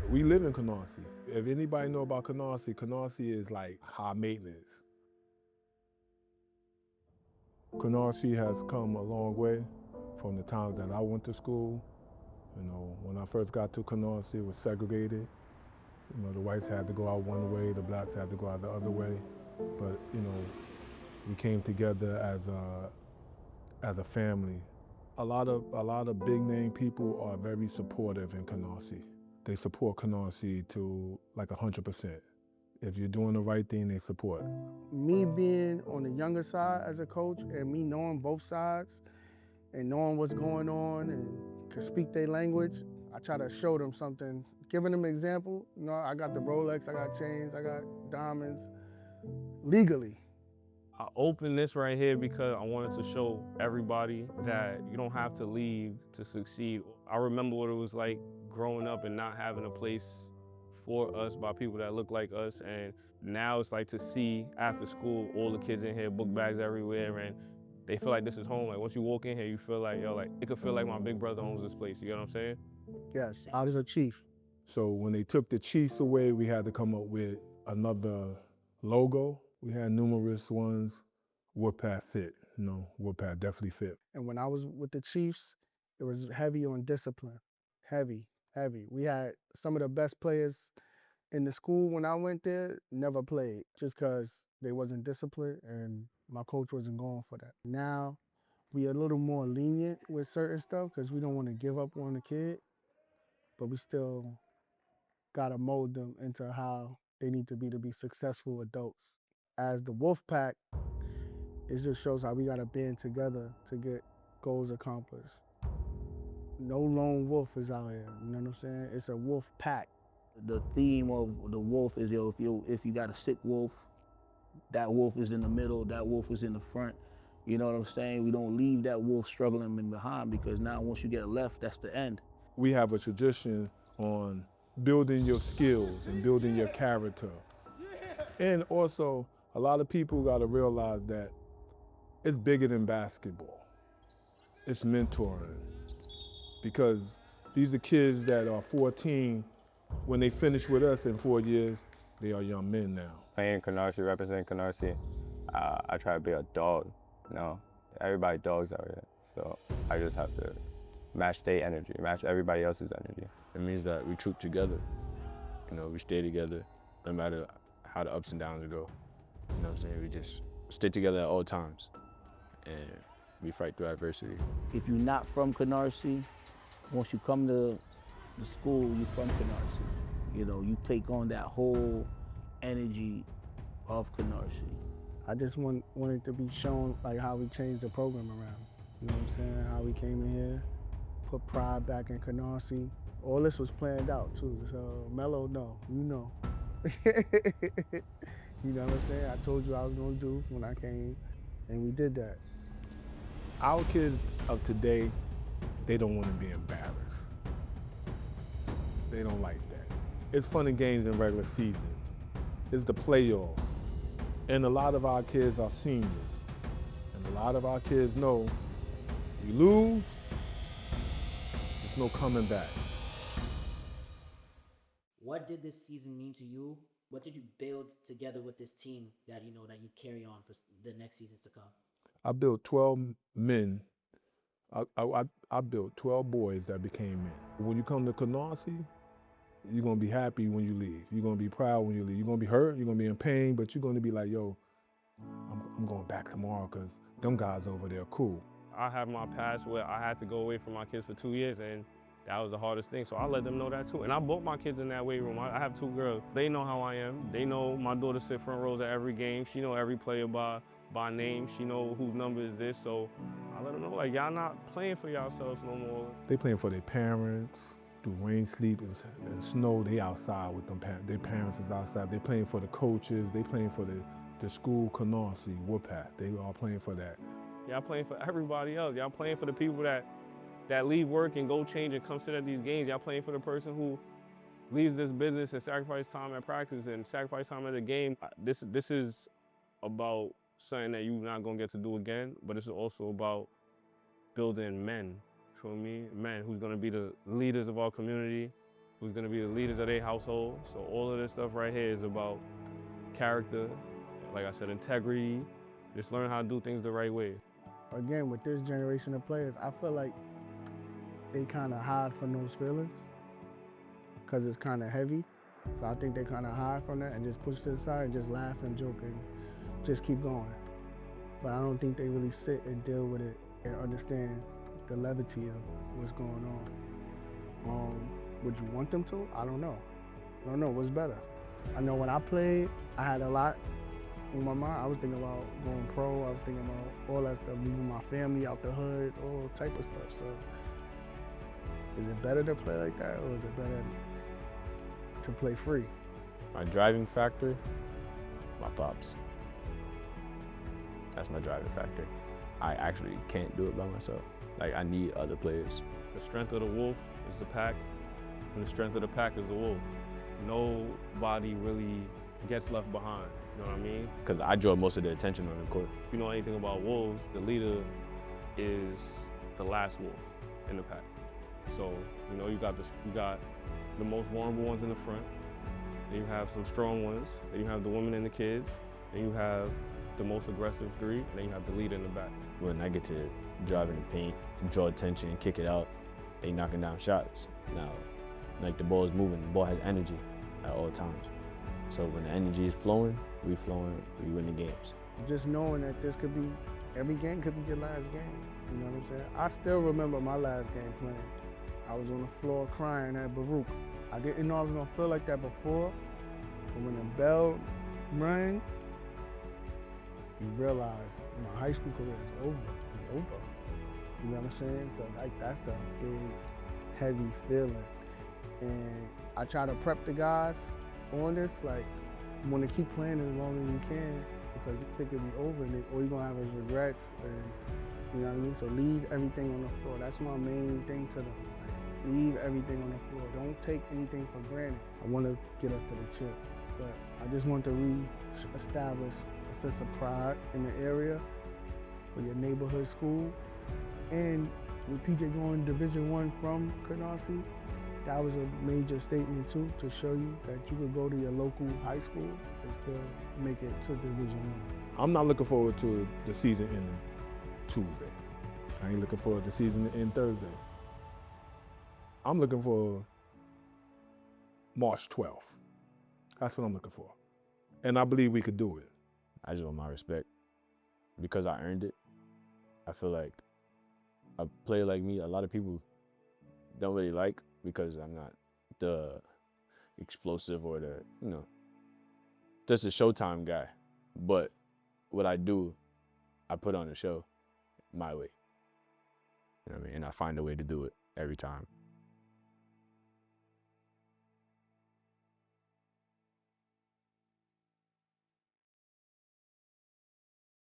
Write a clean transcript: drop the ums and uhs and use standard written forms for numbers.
We live in Canarsie. If anybody know about Canarsie, Canarsie is like high maintenance. Canarsie has come a long way from the time that I went to school. You know, when I first got to Canarsie, it was segregated. You know, the whites had to go out one way, the blacks had to go out the other way. But, you know, we came together as a family. A lot of big name people are very supportive in Canarsie. They support Canarsie to like 100%. If you're doing the right thing, they support. Me being on the younger side as a coach and me knowing both sides and knowing what's going on and can speak their language, I try to show them something, giving them an example. You know, I got the Rolex, I got chains, I got diamonds, legally. I opened this right here because I wanted to show everybody that you don't have to leave to succeed. I remember what it was like growing up and not having a place for us by people that look like us, and now it's like to see after school all the kids in here, book bags everywhere, and they feel like this is home. Like once you walk in here, you feel like, yo, like it could feel like my big brother owns this place, you get what I'm saying? Yes, I was a chief. So when they took the Chiefs away, we had to come up with another logo. We had numerous ones. Wolfpack fit, you know, Wolfpack definitely fit. And when I was with the Chiefs, it was heavy on discipline, heavy. We had some of the best players in the school when I went there never played just because they wasn't disciplined and my coach wasn't going for that. Now we a little more lenient with certain stuff because we don't want to give up on the kid, but we still gotta mold them into how they need to be successful adults. As the Wolfpack, it just shows how we gotta band together to get goals accomplished. No lone wolf is out here, you know what I'm saying? It's a wolf pack. The theme of the wolf is, yo, if you got a sick wolf, that wolf is in the middle, that wolf is in the front. You know what I'm saying? We don't leave that wolf struggling in behind, because now once you get left, that's the end. We have a tradition on building your skills and building your character. And also, a lot of people gotta realize that it's bigger than basketball. It's mentoring. Because these are kids that are 14. When they finish with us in 4 years, they are young men now. Playing Canarsie, representing Canarsie, I try to be a dog, you know? Everybody dogs out here, so I just have to match their energy, match everybody else's energy. It means that we troop together. You know, we stay together no matter how the ups and downs go. You know what I'm saying? We just stay together at all times and we fight through adversity. If you're not from Canarsie, once you come to the school, you're from Canarsie. You know, you take on that whole energy of Canarsie. I just wanted to be shown like how we changed the program around. You know what I'm saying? How we came in here, put pride back in Canarsie. All this was planned out too. So Melo, no, you know. You know what I'm saying? I told you I was gonna do when I came, and we did that. Our kids of today, they don't want to be embarrassed. They don't like that. It's fun and games in regular season. It's the playoffs. And a lot of our kids are seniors. And a lot of our kids know we lose, there's no coming back. What did this season mean to you? What did you build together with this team that you know that you carry on for the next seasons to come? I built 12 men. I built 12 boys that became men. When you come to Canarsie, you're gonna be happy when you leave. You're gonna be proud when you leave. You're gonna be hurt, you're gonna be in pain, but you're gonna be like, yo, I'm going back tomorrow because them guys over there are cool. I have my past where I had to go away from my kids for 2 years, and that was the hardest thing, so I let them know that too. And I brought my kids in that weight room. I have 2 girls. They know how I am. They know my daughter sit front rows at every game. She know every player by name. She know whose number is this, so I let them know, like, y'all not playing for yourselves no more. They playing for their parents. Through rain, sleep, and snow, they outside with them. Their parents is outside. They playing for the coaches. They playing for the school, Canarsie, Wolfpack. They all playing for that. Y'all playing for everybody else. Y'all playing for the people that leave work and go change and come sit at these games. Y'all playing for the person who leaves this business and sacrifice time at practice and sacrifice time at the game. This is about something that you're not gonna get to do again, but it's also about building men feel me? Man, who's gonna be the leaders of our community, who's gonna be the leaders of their household. So all of this stuff right here is about character, like I said, integrity, just learn how to do things the right way. Again, with this generation of players, I feel like they kind of hide from those feelings because it's kind of heavy. So I think they kind of hide from that and just push to the side and just laugh and joke and just keep going. But I don't think they really sit and deal with it and understand the levity of what's going on. Would you want them to? I don't know. I don't know what's better. I know when I played, I had a lot in my mind. I was thinking about going pro. I was thinking about all that stuff, moving my family out the hood, all type of stuff. So is it better to play like that, or is it better to play free? My driving factor, my pops. That's my driving factor. I actually can't do it by myself. Like, I need other players. The strength of the wolf is the pack, and the strength of the pack is the wolf. Nobody really gets left behind, you know what I mean? Because I draw most of the attention on the court. If you know anything about wolves, the leader is the last wolf in the pack. So, you know, you got the most vulnerable ones in the front, then you have some strong ones, then you have the women and the kids, then you have the most aggressive three, and then you have the leader in the back. When I get to drive in the paint, draw attention, and kick it out, they knocking down shots. Now, like, the ball is moving, the ball has energy at all times. So when the energy is flowing, we win the games. Just knowing that this could be, every game could be your last game, you know what I'm saying? I still remember my last game playing. I was on the floor crying at Baruch. I didn't know I was gonna feel like that before, but when the bell rang, you realize my high school career is over. It's over. You know what I'm saying? So like, that's a big, heavy feeling. And I try to prep the guys on this, like, you want to keep playing as long as you can because it could be over and all you're gonna have is regrets, and you know what I mean? So leave everything on the floor. That's my main thing to them. Like, leave everything on the floor. Don't take anything for granted. I want to get us to the chip, but I just want to re-establish a sense of pride in the area for your neighborhood school. And with PJ going Division I from Canarsie, that was a major statement too, to show you that you could go to your local high school and still make it to Division I. I'm not looking forward to the season ending Tuesday. I ain't looking forward to the season to end Thursday. I'm looking for March 12th. That's what I'm looking for. And I believe we could do it. I just want my respect. Because I earned it, I feel like a player like me, a lot of people don't really like, because I'm not the explosive or the, you know, just a Showtime guy. But what I do, I put on a show my way. You know what I mean? And I find a way to do it every time.